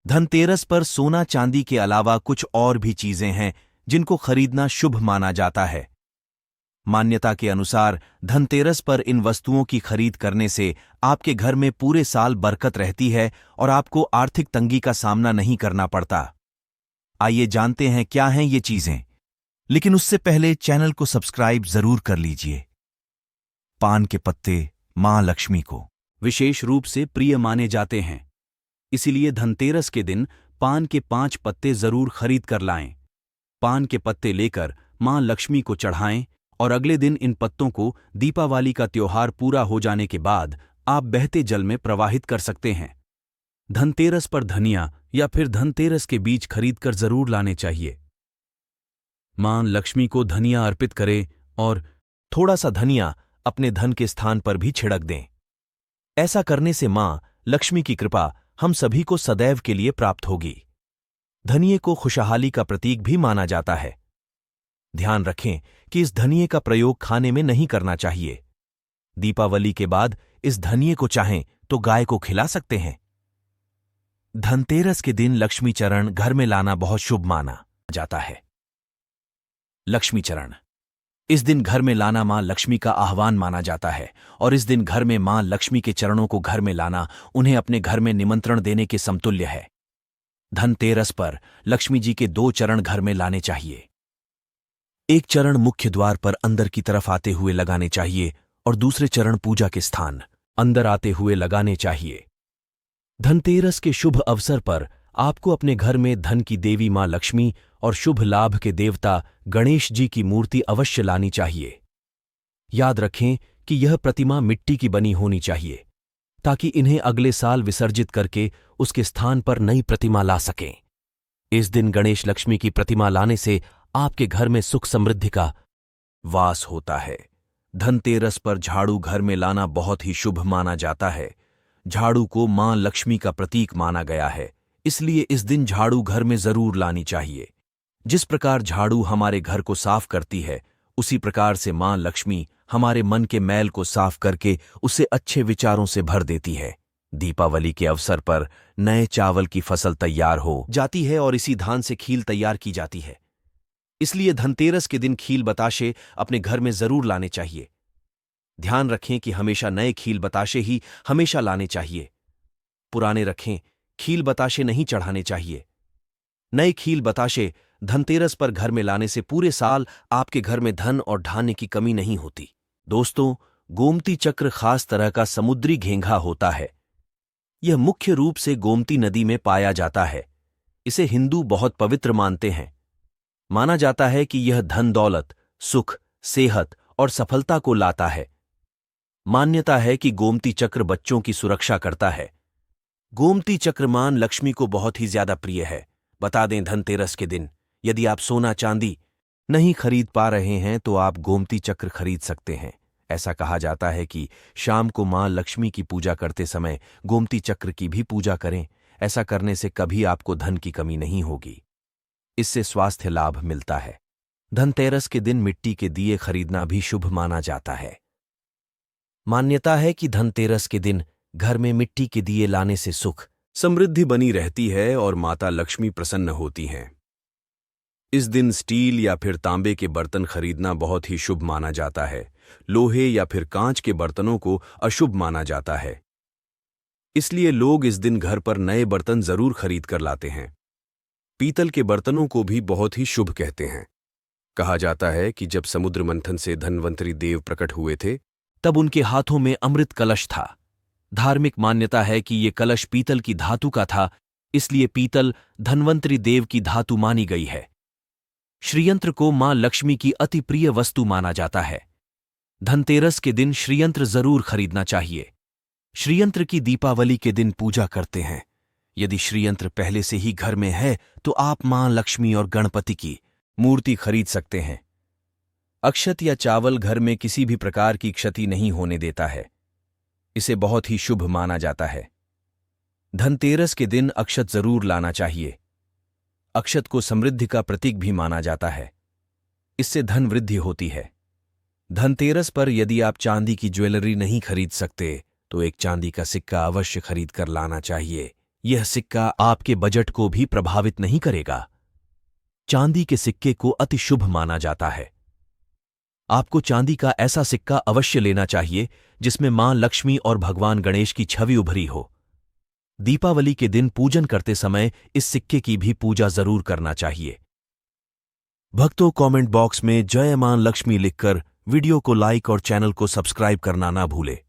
धनतेरस पर सोना चांदी के अलावा कुछ और भी चीजें हैं जिनको खरीदना शुभ माना जाता है। मान्यता के अनुसार धनतेरस पर इन वस्तुओं की खरीद करने से आपके घर में पूरे साल बरकत रहती है और आपको आर्थिक तंगी का सामना नहीं करना पड़ता। आइए जानते हैं क्या हैं ये चीजें, लेकिन उससे पहले चैनल को सब्सक्राइब जरूर कर लीजिए। पान के पत्ते मां लक्ष्मी को विशेष रूप से प्रिय माने जाते हैं, इसीलिए धनतेरस के दिन पान के 5 पत्ते जरूर खरीद कर लाएं। पान के पत्ते लेकर मां लक्ष्मी को चढ़ाएं और अगले दिन इन पत्तों को दीपावली का त्योहार पूरा हो जाने के बाद आप बहते जल में प्रवाहित कर सकते हैं। धनतेरस पर धनिया या फिर धनतेरस के बीज खरीदकर जरूर लाने चाहिए। मां लक्ष्मी को धनिया अर्पित करें और थोड़ा सा धनिया अपने धन के स्थान पर भी छिड़क दें। ऐसा करने से मां लक्ष्मी की कृपा हम सभी को सदैव के लिए प्राप्त होगी। धनिये को खुशहाली का प्रतीक भी माना जाता है। ध्यान रखें कि इस धनिये का प्रयोग खाने में नहीं करना चाहिए। दीपावली के बाद इस धनिये को चाहें तो गाय को खिला सकते हैं। धनतेरस के दिन लक्ष्मी चरण घर में लाना बहुत शुभ माना जाता है। लक्ष्मी चरण इस दिन घर में लाना मां लक्ष्मी का आह्वान माना जाता है और इस दिन घर में मां लक्ष्मी के चरणों को घर में लाना उन्हें अपने घर में निमंत्रण देने के समतुल्य है। धनतेरस पर लक्ष्मी जी के 2 चरण घर में लाने चाहिए। एक चरण मुख्य द्वार पर अंदर की तरफ आते हुए लगाने चाहिए और दूसरे चरण पूजा के स्थान अंदर आते हुए लगाने चाहिए। धनतेरस के शुभ अवसर पर आपको अपने घर में धन की देवी मां लक्ष्मी और शुभ लाभ के देवता गणेश जी की मूर्ति अवश्य लानी चाहिए। याद रखें कि यह प्रतिमा मिट्टी की बनी होनी चाहिए ताकि इन्हें अगले साल विसर्जित करके उसके स्थान पर नई प्रतिमा ला सकें। इस दिन गणेश लक्ष्मी की प्रतिमा लाने से आपके घर में सुख समृद्धि का वास होता है। धनतेरस पर झाड़ू घर में लाना बहुत ही शुभ माना जाता है। झाड़ू को मां लक्ष्मी का प्रतीक माना गया है, इसलिए इस दिन झाड़ू घर में जरूर लानी चाहिए। जिस प्रकार झाड़ू हमारे घर को साफ करती है, उसी प्रकार से मां लक्ष्मी हमारे मन के मैल को साफ करके उसे अच्छे विचारों से भर देती है। दीपावली के अवसर पर नए चावल की फसल तैयार हो जाती है और इसी धान से खील तैयार की जाती है, इसलिए धनतेरस के दिन खील बताशे अपने घर में जरूर लाने चाहिए। ध्यान रखें कि हमेशा नए खील बताशे ही हमेशा लाने चाहिए। पुराने रखें, खील बताशे नहीं चढ़ाने चाहिए। नए खील बताशे धनतेरस पर घर में लाने से पूरे साल आपके घर में धन और धान्य की कमी नहीं होती। दोस्तों, गोमती चक्र खास तरह का समुद्री घेंघा होता है। यह मुख्य रूप से गोमती नदी में पाया जाता है। इसे हिंदू बहुत पवित्र मानते हैं। माना जाता है कि यह धन दौलत, सुख, सेहत और सफलता को लाता है। मान्यता है कि गोमती चक्र बच्चों की सुरक्षा करता है। गोमती चक्र मां लक्ष्मी को बहुत ही ज्यादा प्रिय है। बता दें, धनतेरस के दिन यदि आप सोना चांदी नहीं खरीद पा रहे हैं तो आप गोमती चक्र खरीद सकते हैं। ऐसा कहा जाता है कि शाम को मां लक्ष्मी की पूजा करते समय गोमती चक्र की भी पूजा करें। ऐसा करने से कभी आपको धन की कमी नहीं होगी। इससे स्वास्थ्य लाभ मिलता है। धनतेरस के दिन मिट्टी के दिए खरीदना भी शुभ माना जाता है। मान्यता है कि धनतेरस के दिन घर में मिट्टी के दिए लाने से सुख समृद्धि बनी रहती है और माता लक्ष्मी प्रसन्न होती हैं। इस दिन स्टील या फिर तांबे के बर्तन खरीदना बहुत ही शुभ माना जाता है। लोहे या फिर कांच के बर्तनों को अशुभ माना जाता है, इसलिए लोग इस दिन घर पर नए बर्तन जरूर खरीद कर लाते हैं। पीतल के बर्तनों को भी बहुत ही शुभ कहते हैं। कहा जाता है कि जब समुद्र मंथन से धन्वंतरी देव प्रकट हुए थे, तब उनके हाथों में अमृत कलश था। धार्मिक मान्यता है कि ये कलश पीतल की धातु का था, इसलिए पीतल धन्वंतरी देव की धातु मानी गई है। श्रीयंत्र को मां लक्ष्मी की अति प्रिय वस्तु माना जाता है। धनतेरस के दिन श्रीयंत्र जरूर खरीदना चाहिए। श्रीयंत्र की दीपावली के दिन पूजा करते हैं। यदि श्रीयंत्र पहले से ही घर में है तो आप मां लक्ष्मी और गणपति की मूर्ति खरीद सकते हैं। अक्षत या चावल घर में किसी भी प्रकार की क्षति नहीं होने देता है। इसे बहुत ही शुभ माना जाता है। धनतेरस के दिन अक्षत जरूर लाना चाहिए। अक्षत को समृद्धि का प्रतीक भी माना जाता है। इससे धन वृद्धि होती है। धनतेरस पर यदि आप चांदी की ज्वेलरी नहीं खरीद सकते तो एक चांदी का सिक्का अवश्य खरीद कर लाना चाहिए। यह सिक्का आपके बजट को भी प्रभावित नहीं करेगा। चांदी के सिक्के को अति शुभ माना जाता है। आपको चांदी का ऐसा सिक्का अवश्य लेना चाहिए जिसमें मां लक्ष्मी और भगवान गणेश की छवि उभरी हो। दीपावली के दिन पूजन करते समय इस सिक्के की भी पूजा जरूर करना चाहिए। भक्तों, कमेंट बॉक्स में जय मां लक्ष्मी लिखकर वीडियो को लाइक और चैनल को सब्सक्राइब करना ना भूले।